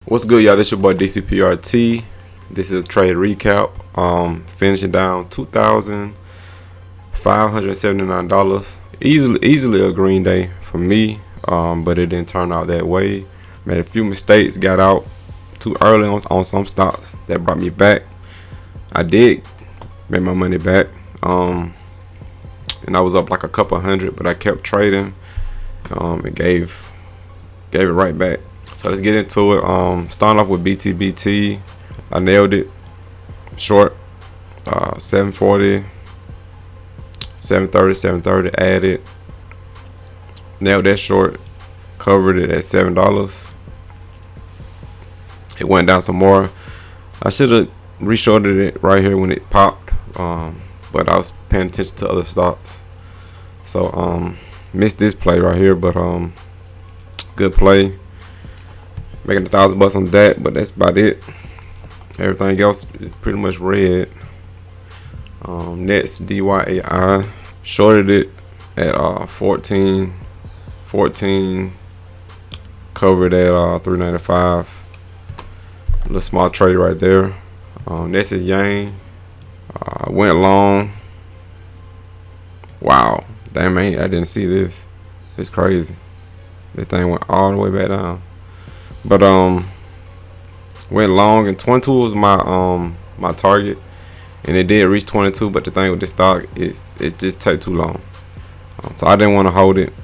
What's good, y'all? This your boy DCPRT. This is a trade recap. Finishing down $2,579. Easily a green day for me. But it didn't turn out that way. Made a few mistakes. Got out too early on some stocks that brought me back. I did make my money back. And I was up like a couple hundred, but I kept trading. It gave it right back. So let's get into it. Starting off with BTBT, I nailed it. Short, 740, 730, 730. Added, nailed that short. Covered it at $7. It went down some more. I should have reshorted it right here when it popped, but I was paying attention to other stocks. So missed this play right here, but good play. Making $1,000 on that, but that's about it. Everything else is pretty much red. Next, DYAI, shorted it at 14, covered at $3.95. A little small trade right there. Next is Yang. Went long. Wow, damn, man, I didn't see this. It's crazy. This thing went all the way back down. But went long, and 22 was my target, and it did reach 22. But the thing with this stock is it just take too long, so I didn't want to hold it.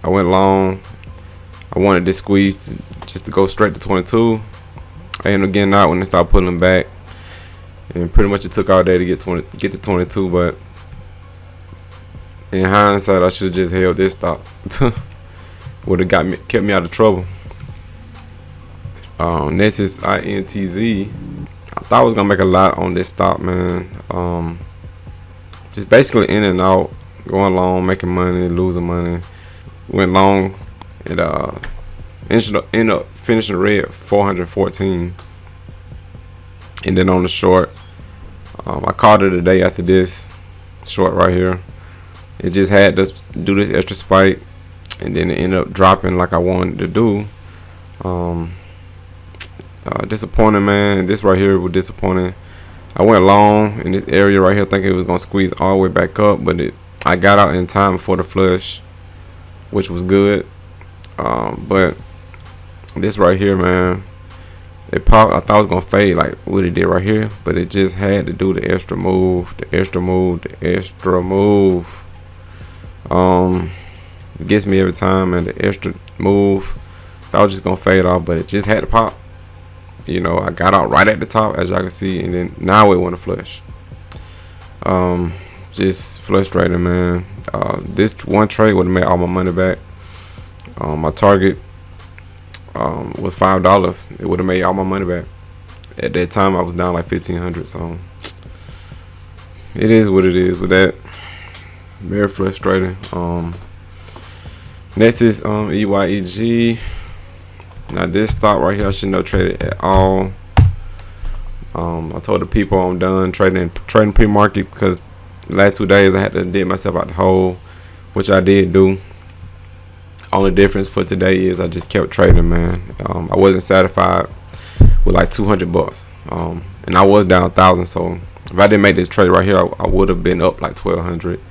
I went long. I wanted this squeeze just to go straight to 22. I ended up getting out when it started pulling back, and pretty much it took all day to get to 22. But in hindsight, I should have just held this stock. Would have kept me out of trouble. Next is INTZ. I thought I was gonna make a lot on this stock, man. Just basically in and out, going long, making money, losing money. Went long, and ended up finishing red at 414. And then on the short, I called it a day after this short right here. It just had to do this extra spike, and then it ended up dropping like I wanted to do. Disappointing, man. This right here was disappointing. I went long in this area right here, thinking it was gonna squeeze all the way back up, but I got out in time for the flush, which was good. But this right here, man, it popped. I thought it was gonna fade like what it did right here, but it just had to do the extra move, It gets me every time, and the extra move. Thought I was just gonna fade off, but it just had to pop. You know, I got out right at the top, as y'all can see, and then now it went to flush. Just frustrating, man. This one trade would have made all my money back. My target was $5. It would have made all my money back. At that time, I was down like $1,500. So it is what it is with that. Very frustrating. Next is EYEG. Now this stock right here, I shouldn't have traded at all. I told the people I'm done trading pre-market because the last 2 days I had to dig myself out the hole, which I did do. Only difference for today is I just kept trading, man. I wasn't satisfied with like $200, and I was down 1,000. So if I didn't make this trade right here, I would have been up like 1,200.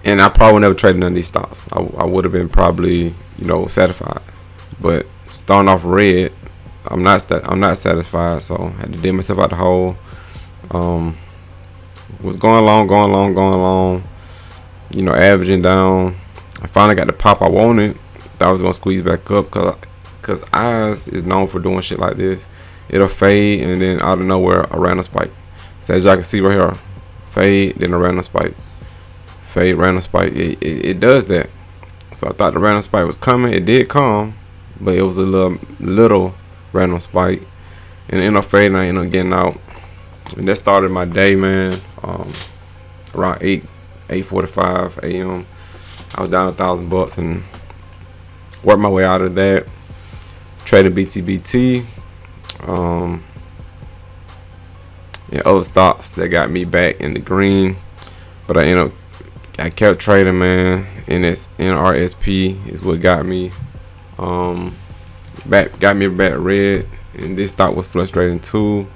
And I probably never traded none of these stocks. I would have been probably, satisfied. But starting off red, I'm not satisfied. So I had to dig myself out the hole. Was going long. Averaging down. I finally got the pop I wanted. Thought I was gonna squeeze back up because eyes is known for doing shit like this. It'll fade and then out of nowhere a random spike. So as y'all can see right here, fade then a random spike. Fade, random spike. It does that. So I thought the random spike was coming. It did come, but it was a little random spike, and it ended up fading. I ended up getting out, and that started my day, man. Around 8:45 a.m. I was down $1,000 and worked my way out of that. Trading BTBT, and other stocks that got me back in the green, but I kept trading, man, and it's NRSP is what got me. got me back red, and this stock was frustrating too.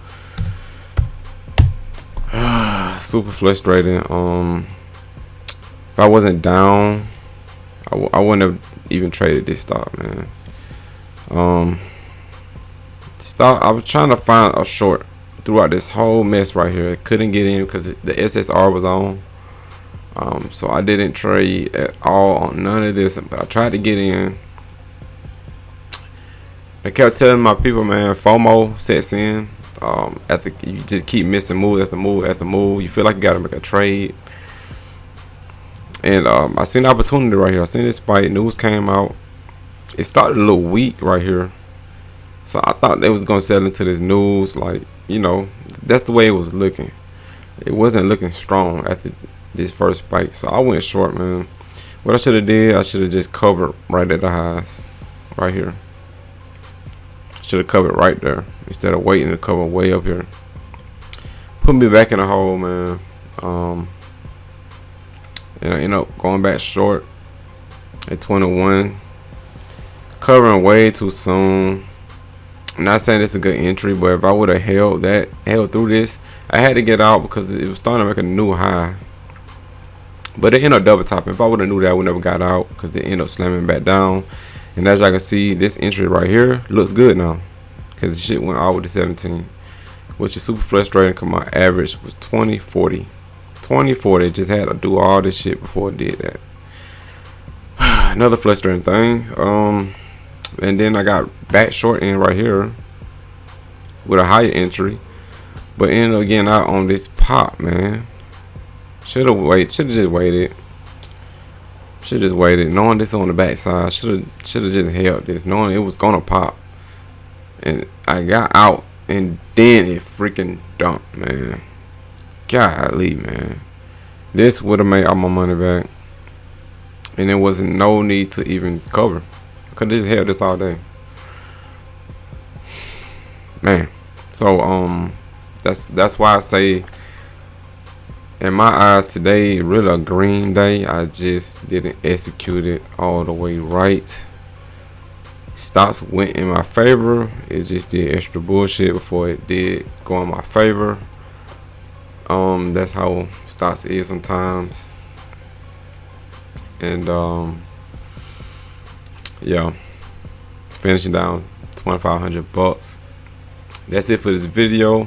Super frustrating. If I wasn't down, I wouldn't have even traded this stock, man. I was trying to find a short throughout this whole mess right here. I couldn't get in because the SSR was on. So I didn't trade at all on none of this, but I tried to get in. I kept telling my people, man, FOMO sets in. After you just keep missing move after move after move, you feel like you gotta make a trade. And I seen the opportunity right here. I seen this spike. News came out. It started a little weak right here, so I thought they was gonna sell into this news. Like, you know, that's the way it was looking. It wasn't looking strong after this first spike, so I went short, man. What I should have did, I should have just covered right at the highs, right here. Should have covered right there instead of waiting to cover way up here. Put me back in the hole, man. And I end up going back short at 21, covering way too soon. I'm not saying this is a good entry, but if I would have held through this, I had to get out because it was starting to make a new high. But it ended up double topping. If I would have knew that, I would never got out because it ended up slamming back down. And as y'all can see, this entry right here looks good now because the shit went out with the 17, which is super frustrating because my average was 20.40. 20.40. Just had to do all this shit before it did that. Another frustrating thing. And then I got back short in right here with a higher entry, but ended up getting out on this pop, man. Should have just waited. Knowing this on the backside, should have just held this, knowing it was gonna pop. And I got out, and then it freaking dumped, man. Golly, man. This would have made all my money back, and there wasn't no need to even cover. Could just held this all day, man. So that's why I say, in my eyes, today really a green day. I just didn't execute it all the way right. Stocks went in my favor. It just did extra bullshit before it did go in my favor. That's how stocks is sometimes. And yeah, finishing down $2,500. That's it for this video,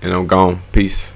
and I'm gone. Peace.